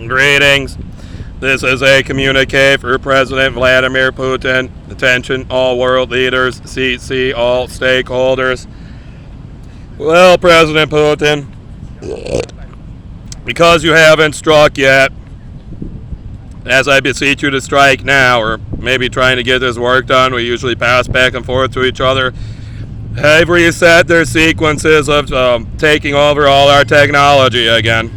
Greetings. This is a communique for President Vladimir Putin. Attention, all world leaders, CC, all stakeholders. Well, President Putin, because you haven't struck yet, as I beseech you to strike now, or maybe trying to get this work done, we usually pass back and forth to each other, have reset their sequences of taking over all our technology again.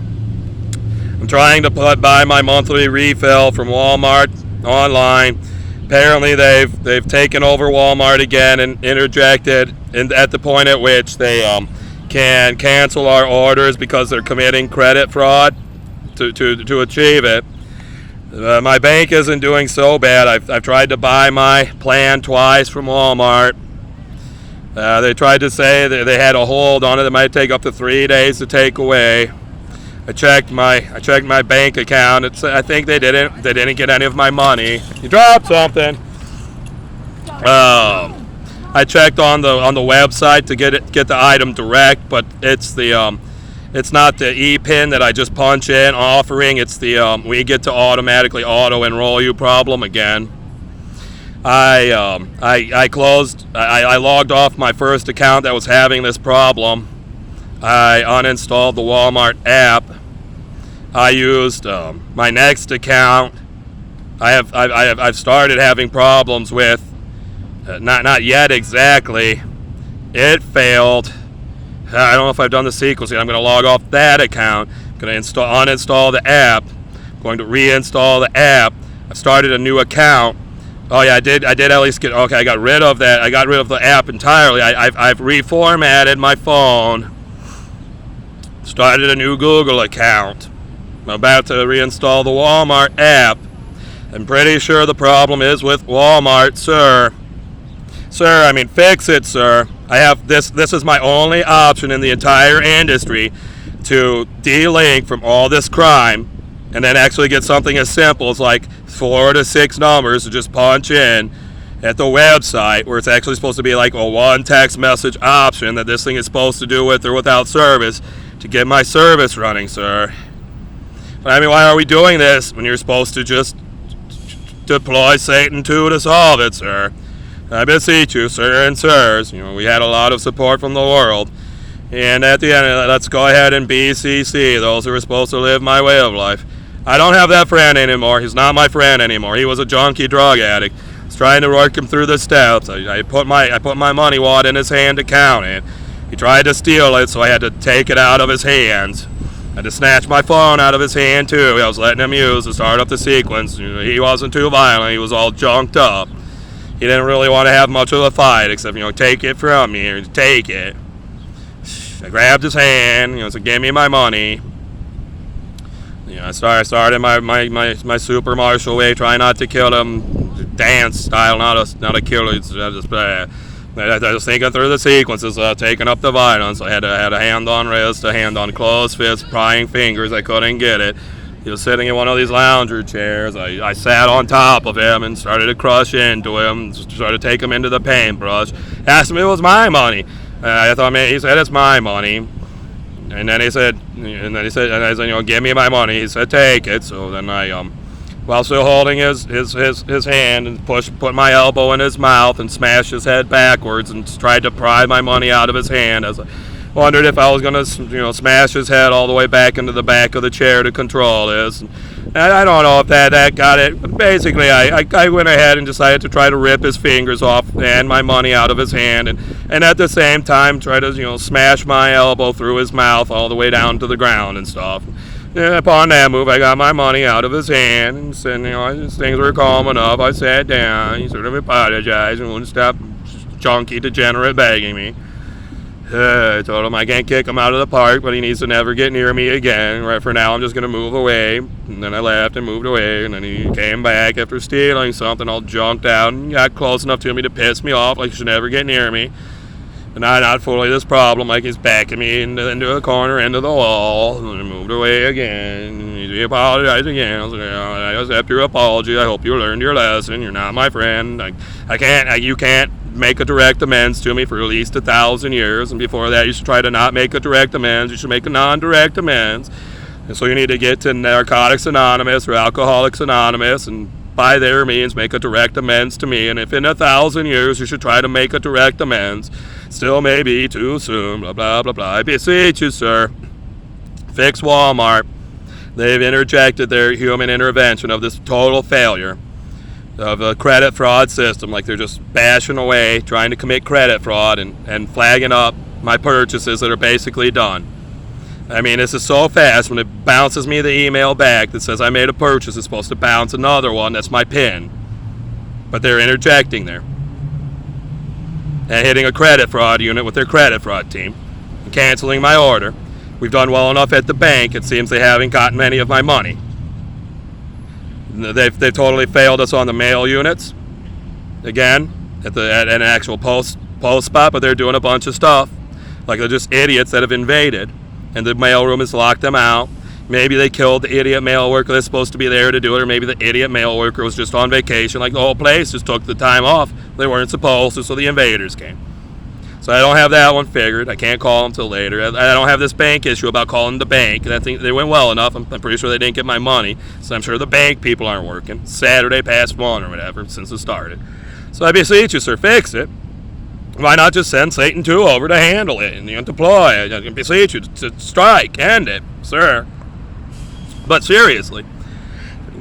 I'm trying to buy my monthly refill from Walmart online. Apparently they've taken over Walmart again and interjected at the point at which they can cancel our orders because they're committing credit fraud to achieve it. My bank isn't doing so bad. I've tried to buy my plan twice from Walmart. They tried to say that they had a hold on it. It might take up to 3 days to take away. I checked my bank account. I think they didn't get any of my money. You dropped something. I checked on the website to get the item direct, but it's not the e-pin that I just punch in offering. It's the we get to automatically auto enroll you problem again. I logged off my first account that was having this problem. I uninstalled the Walmart app. I used my next account. I've started having problems with not yet exactly. It failed. I don't know if I've done the sequence yet. I'm going to log off that account. I'm going to uninstall the app. I'm going to reinstall the app. I started a new account. Oh yeah, I did at least get. Okay, I got rid of that. I got rid of the app entirely. I've reformatted my phone. Started a new Google account. I'm about to reinstall the Walmart app. I'm pretty sure the problem is with Walmart, sir. Sir, I mean, fix it, sir. I have this is my only option in the entire industry to de-link from all this crime and then actually get something as simple as like 4 to 6 numbers to just punch in at the website, where it's actually supposed to be like a one text message option that this thing is supposed to do with or without service to get my service running, sir. But I mean, why are we doing this when you're supposed to just deploy Satan 2 to solve it, sir? I beseech you, sir and sirs, we had a lot of support from the world. And at the end, let's go ahead and BCC those who are supposed to live my way of life. I don't have that friend anymore. He's not my friend anymore. He was a junkie drug addict. I was trying to work him through the steps. I put my money wad in his hand to count it. He tried to steal it, so I had to take it out of his hands. I had to snatch my phone out of his hand, too. I was letting him use to start up the sequence. He wasn't too violent. He was all junked up. He didn't really want to have much of a fight, except, take it from me, or take it. I grabbed his hand, said, give me my money. I started my super martial way, trying not to kill him, dance style, not a killer. I was thinking through the sequences, taking up the violence. I had a hand on wrist, a hand on closed fist, prying fingers. I couldn't get it. He was sitting in one of these lounger chairs. I sat on top of him and started to crush into him, started to take him into the paintbrush. Asked him if it was my money. I thought, man, he said it's my money. And then he said, give me my money. He said, take it. So then I, while still holding his hand, and put my elbow in his mouth and smashed his head backwards and tried to pry my money out of his hand. As I wondered if I was going to, smash his head all the way back into the back of the chair to control this. And I don't know if that got it. But basically, I went ahead and decided to try to rip his fingers off and my money out of his hand, and at the same time try to, smash my elbow through his mouth all the way down to the ground and stuff. And upon that move, I got my money out of his hand, and said, things were calm enough. I sat down. He sort of apologized and wouldn't stop junkie degenerate begging me. I told him I can't kick him out of the park, but he needs to never get near me again. Right for now, I'm just going to move away. And then I left and moved away, and then he came back after stealing something all junked out and got close enough to me to piss me off, like he should never get near me. And not fully this problem, like he's backing me into a corner, into the wall, and then moved away again. He apologized again. I was like, I accept your apology. I hope you learned your lesson. You're not my friend. You can't make a direct amends to me for at least 1,000 years, and before that you should try to not make a direct amends. You should make a non-direct amends. And so you need to get to Narcotics Anonymous or Alcoholics Anonymous and by their means make a direct amends to me. And if in 1,000 years you should try to make a direct amends, still may be too soon, blah, blah, blah, blah. I beseech you, sir, fix Walmart. They've interjected their human intervention of this total failure of a credit fraud system. Like they're just bashing away, trying to commit credit fraud and flagging up my purchases that are basically done. I mean, this is so fast. When it bounces me the email back that says I made a purchase, it's supposed to bounce another one. That's my PIN. But they're interjecting there and hitting a credit fraud unit with their credit fraud team and canceling my order. We've done well enough at the bank. It seems they haven't gotten any of my money. They've totally failed us on the mail units. Again, at an actual post spot, but they're doing a bunch of stuff. Like they're just idiots that have invaded. And the mailroom has locked them out. Maybe they killed the idiot mail worker that's supposed to be there to do it, or maybe the idiot mail worker was just on vacation, like the whole place just took the time off. They weren't supposed to, so the invaders came. So I don't have that one figured. I can't call them till later. I don't have this bank issue about calling the bank. I think they went well enough. I'm pretty sure they didn't get my money, so I'm sure the bank people aren't working. Saturday past 1 or whatever since it started. So I beseech you, sir, fix it. Why not just send Satan 2 over to handle it and deploy? I beseech you to strike, end it, sir. But seriously,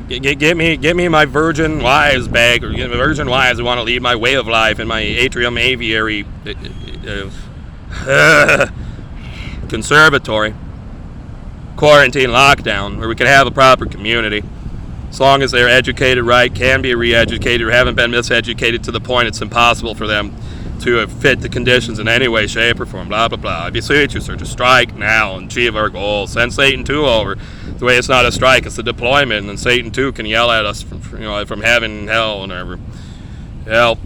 get me my virgin wives back, or get me virgin wives who want to lead my way of life in my atrium aviary conservatory, quarantine lockdown, where we can have a proper community. As long as they're educated right, can be re-educated, or haven't been miseducated to the point it's impossible for them to fit the conditions in any way, shape, or form, blah, blah, blah. I beseech you, sir, to strike now and achieve our goal. Send Satan 2 over. The way it's not a strike, it's a deployment, and Satan 2 can yell at us from heaven and hell and whatever. Help.